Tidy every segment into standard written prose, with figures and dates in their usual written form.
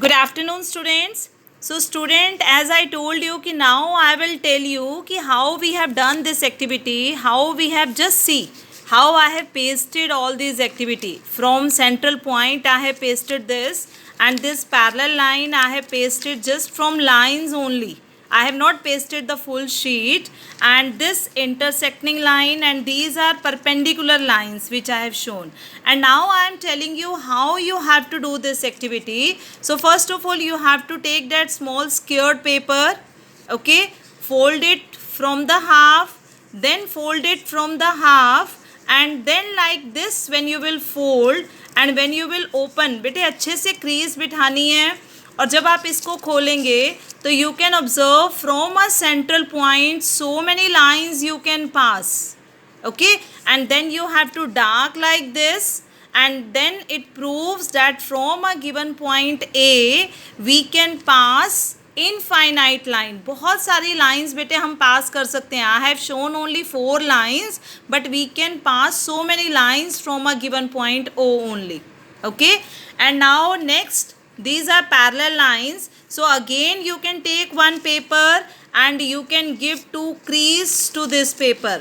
Good afternoon, students. So, student, as I told you, कि now I will tell you कि how we have done this activity, how we have just see how I have pasted all these activity from central point. I have pasted this, and this parallel line I have pasted just from lines only. I have not pasted the full sheet, and this intersecting line and these are perpendicular lines which I have shown. And now I am telling you how you have to do this activity. So first of all, you have to take that small squared paper, okay, fold it from the half, then fold it from the half, and then like this when you will fold and when you will open, बेटे अच्छे से crease बिठानी है. और जब आप इसको खोलेंगे तो you can observe from a central point so many lines you can pass, okay, and then you have to dark like this, and then it proves that from a given point A we can pass infinite line. बहुत सारी lines बेटे हम pass कर सकते हैं. I have shown only 4 lines but we can pass so many lines from a given point O only. Okay, and now next, these are parallel lines. So again you can take one paper and you can give 2 crease to this paper.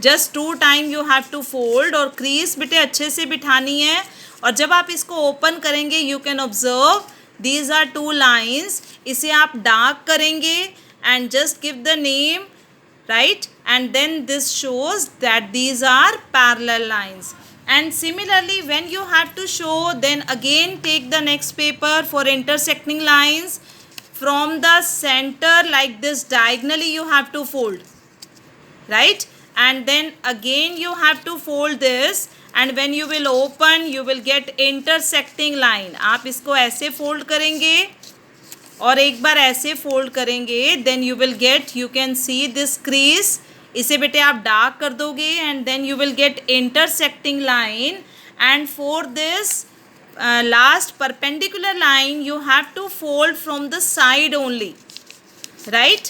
Just 2 time you have to fold और crease बेटे अच्छे से बिठानी है. और जब आप इसको open करेंगे you can observe these are 2 lines. इसे आप डार्क करेंगे and just give the name, right, and then this shows that these are parallel lines. And similarly when you have to show, then again take the next paper for intersecting lines from the center like this diagonally you have to fold, right, and then again you have to fold this, and when you will open you will get intersecting line. आप इसको ऐसे fold करेंगे और एक बार ऐसे fold करेंगे, then you will get, you can see this crease. इसे बेटे आप डार्क कर दोगे and then you will get intersecting line. And for this last perpendicular line you have to fold from the side only, right,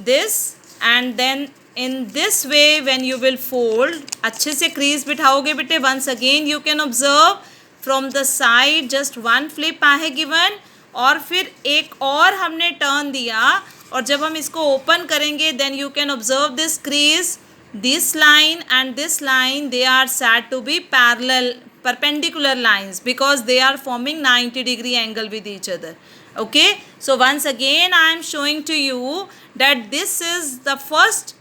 this, and then in this way when you will fold, अच्छे से crease बिठाओगे बेटे. Once again you can observe from the side just 1 flip आहे given, और फिर एक और हमने टर्न दिया, और जब हम इसको ओपन करेंगे then you can observe this crease, this line and this line, they are said to be parallel perpendicular lines because they are forming 90-degree angle with each other. Okay, so once again I am showing to you that this is the first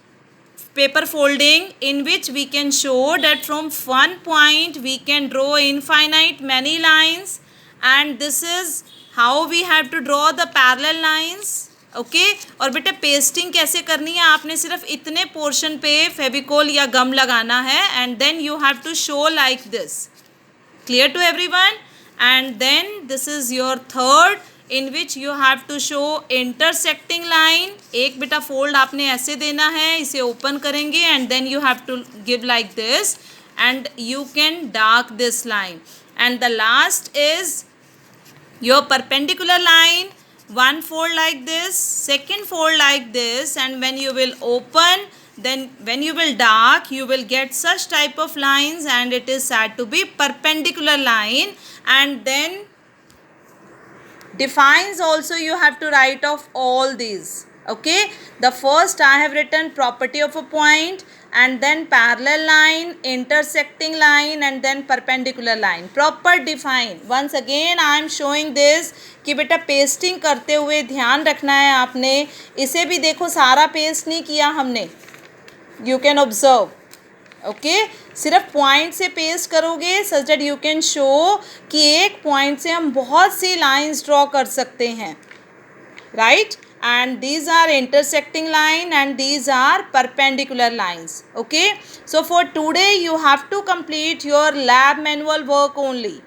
paper folding in which we can show that from one point we can draw infinite many lines, and this is how we have to draw the parallel lines. Okay, और बेटा pasting कैसे करनी है, आपने सिर्फ इतने portion पे फेविकोल या गम लगाना है and then you have to show like this. Clear to everyone? And then this is your third in which you have to show intersecting line. एक बेटा फोल्ड आपने ऐसे देना है, इसे ओपन करेंगे and then you have to give like this and you can dark this line. And the last is your perpendicular line, one fold like this, second fold like this, and when you will open, then when you will dark you will get such type of lines, and it is said to be perpendicular line. And then defines also you have to write of all these. Okay, the first I have written property of a point, and then parallel line, intersecting line, and then perpendicular line. Proper define. Once again I am showing this कि बेटा pasting करते हुए ध्यान रखना है आपने. इसे भी देखो सारा पेस्ट नहीं किया हमने, यू कैन ऑब्जर्व. ओके, सिर्फ पॉइंट से पेस्ट करोगे such that you can show कि एक पॉइंट से हम बहुत सी लाइंस ड्रॉ कर सकते हैं, right. And these are intersecting line and these are perpendicular lines. Okay, so for today you have to complete your lab manual work only.